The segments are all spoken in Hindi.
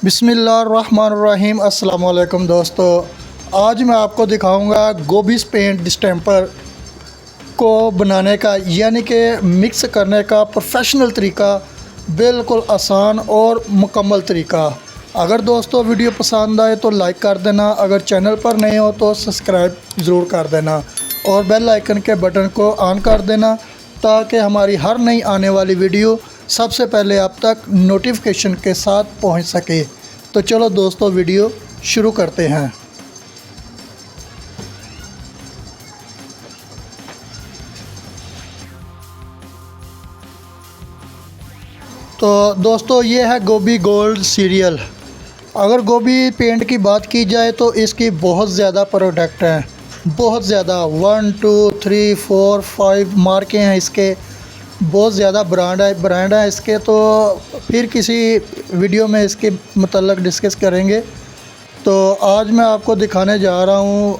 बिस्मिल्लाहिर्रहमानिर्रहीम। अस्सलाम वालेकुम दोस्तों, आज मैं आपको दिखाऊंगा गोभी पेंट डिस्टेंपर को बनाने का यानी कि मिक्स करने का प्रोफेशनल तरीका, बिल्कुल आसान और मुकम्मल तरीका। अगर दोस्तों वीडियो पसंद आए तो लाइक कर देना, अगर चैनल पर नए हो तो सब्सक्राइब ज़रूर कर देना और बेल आइकन के बटन को ऑन कर देना ताकि हमारी हर नई आने वाली वीडियो सबसे पहले आप तक नोटिफिकेशन के साथ पहुंच सके। तो चलो दोस्तों वीडियो शुरू करते हैं। तो दोस्तों ये है गोभी गोल्ड सीरियल। अगर गोभी पेंट की बात की जाए तो इसकी बहुत ज़्यादा प्रोडक्ट हैं, बहुत ज़्यादा 1 2 3 4 5 मार्के हैं इसके, बहुत ज़्यादा ब्रांड है इसके। तो फिर किसी वीडियो में इसके मतलब डिस्कस करेंगे। तो आज मैं आपको दिखाने जा रहा हूँ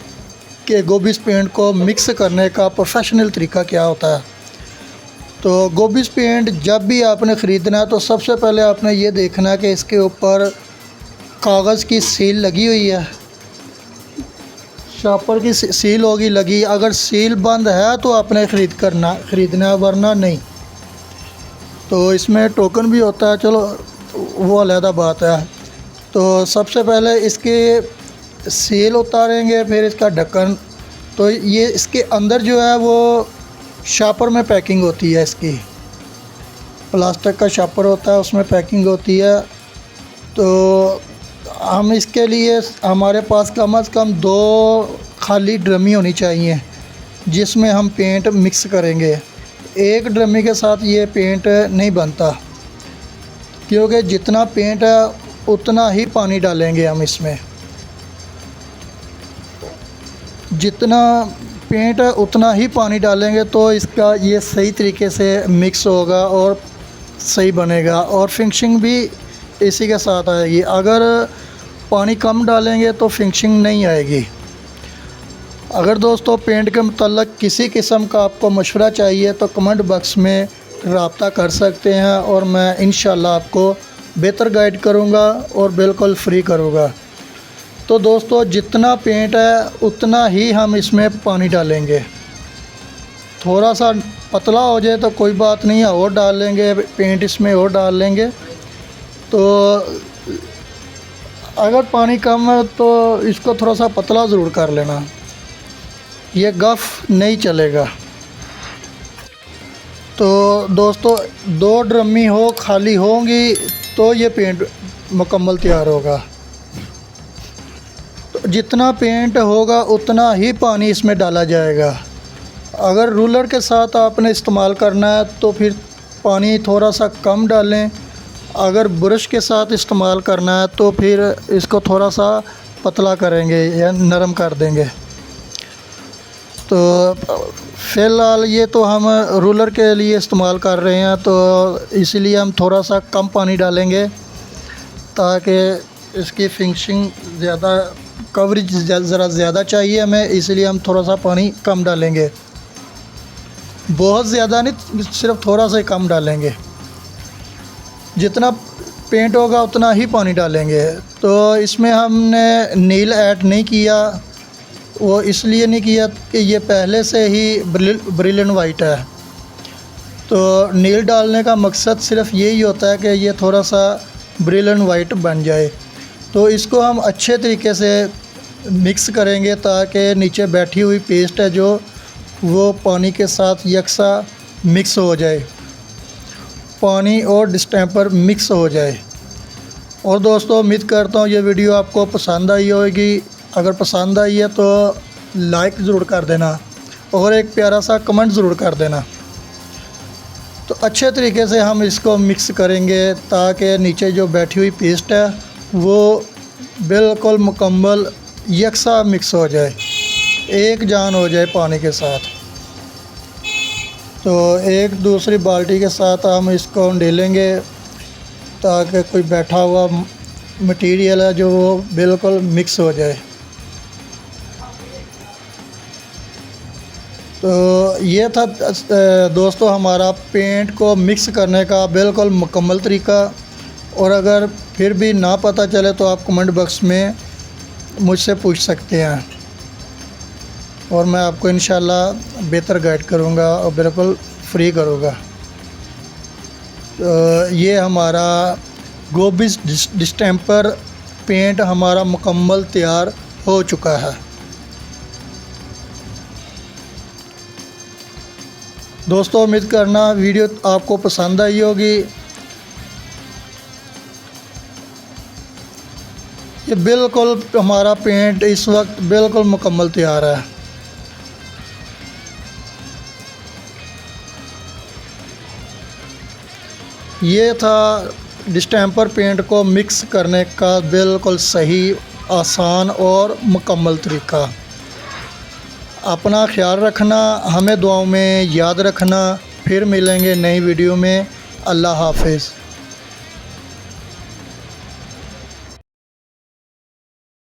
कि गोभी पेंट को मिक्स करने का प्रोफेशनल तरीका क्या होता है। तो गोभी पेंट जब भी आपने ख़रीदना है तो सबसे पहले आपने ये देखना है कि इसके ऊपर कागज़ की सील लगी हुई है, शॉपर की सील होगी लगी। अगर सील बंद है तो आपने ख़रीदना है, वरना नहीं। तो इसमें टोकन भी होता है, चलो वो अलग बात है। तो सबसे पहले इसके सील उतारेंगे, फिर इसका ढक्कन। तो ये इसके अंदर जो है वो शॉपर में पैकिंग होती है, इसकी प्लास्टिक का शॉपर होता है, उसमें पैकिंग होती है। तो हम इसके लिए हमारे पास कम से कम 2 खाली ड्रमी होनी चाहिए जिसमें हम पेंट मिक्स करेंगे। एक ड्रमी के साथ ये पेंट नहीं बनता, क्योंकि जितना पेंट है उतना ही पानी डालेंगे हम इसमें। जितना पेंट है उतना ही पानी डालेंगे तो इसका ये सही तरीके से मिक्स होगा और सही बनेगा, और फिनिशिंग भी इसी के साथ आएगी। अगर पानी कम डालेंगे तो फिनिशिंग नहीं आएगी। अगर दोस्तों पेंट के मतलब किसी किस्म का आपको मशवरा चाहिए तो कमेंट बॉक्स में रब्ता कर सकते हैं, और मैं इंशाल्लाह आपको बेहतर गाइड करूंगा और बिल्कुल फ्री करूंगा। तो दोस्तों जितना पेंट है उतना ही हम इसमें पानी डालेंगे। थोड़ा सा पतला हो जाए तो कोई बात नहीं है, और डाल लेंगे पेंट इसमें, और डाल लेंगे। तो अगर पानी कम है तो इसको थोड़ा सा पतला ज़रूर कर लेना, ये गफ़ नहीं चलेगा। तो दोस्तों 2 ड्रमी हो खाली होंगी तो ये पेंट मुकम्मल तैयार होगा। तो जितना पेंट होगा उतना ही पानी इसमें डाला जाएगा। अगर रूलर के साथ आपने इस्तेमाल करना है तो फिर पानी थोड़ा सा कम डालें। अगर ब्रश के साथ इस्तेमाल करना है तो फिर इसको थोड़ा सा पतला करेंगे या नरम कर देंगे। तो फ़िलहाल ये तो हम रूलर के लिए इस्तेमाल कर रहे हैं, तो इसीलिए हम थोड़ा सा कम पानी डालेंगे ताकि इसकी फिनिशिंग ज़्यादा, कवरेज ज़रा ज़्यादा चाहिए हमें, इसलिए हम थोड़ा सा पानी कम डालेंगे। बहुत ज़्यादा नहीं, सिर्फ थोड़ा सा ही कम डालेंगे। जितना पेंट होगा उतना ही पानी डालेंगे। तो इसमें हमने नील ऐड नहीं किया, वो इसलिए नहीं किया कि ये पहले से ही ब्रिलियंट वाइट है। तो नील डालने का मकसद सिर्फ यही होता है कि ये थोड़ा सा ब्रिलियंट वाइट बन जाए। तो इसको हम अच्छे तरीके से मिक्स करेंगे ताकि नीचे बैठी हुई पेस्ट है जो वो पानी के साथ यकसा मिक्स हो जाए, पानी और डिस्टेंपर मिक्स हो जाए। और दोस्तों उम्मीद करता हूँ ये वीडियो आपको पसंद आई होगी। अगर पसंद आई है तो लाइक ज़रूर कर देना और एक प्यारा सा कमेंट ज़रूर कर देना। तो अच्छे तरीके से हम इसको मिक्स करेंगे ताकि नीचे जो बैठी हुई पेस्ट है वो बिल्कुल मुकम्मल यकसा मिक्स हो जाए, एक जान हो जाए पानी के साथ। तो एक दूसरी बाल्टी के साथ हम इसको ढेलेंगे ताकि कोई बैठा हुआ मटेरियल है जो वो बिल्कुल मिक्स हो जाए। तो ये था दोस्तों हमारा पेंट को मिक्स करने का बिल्कुल मुकम्मल तरीका। और अगर फिर भी ना पता चले तो आप कमेंट बॉक्स में मुझसे पूछ सकते हैं और मैं आपको इंशाल्लाह बेहतर गाइड करूँगा और बिल्कुल फ्री करूँगा। ये हमारा गोबिस डिस्टेंपर पेंट हमारा मुकम्मल तैयार हो चुका है। दोस्तों उम्मीद करना वीडियो आपको पसंद आई होगी। ये बिल्कुल हमारा पेंट इस वक्त बिल्कुल मुकम्मल तैयार है। ये था डिस्टेंपर पेंट को मिक्स करने का बिल्कुल सही, आसान और मुकम्मल तरीका। अपना ख्याल रखना, हमें दुआओं में याद रखना। फिर मिलेंगे नई वीडियो में। अल्लाह हाफ़िज़।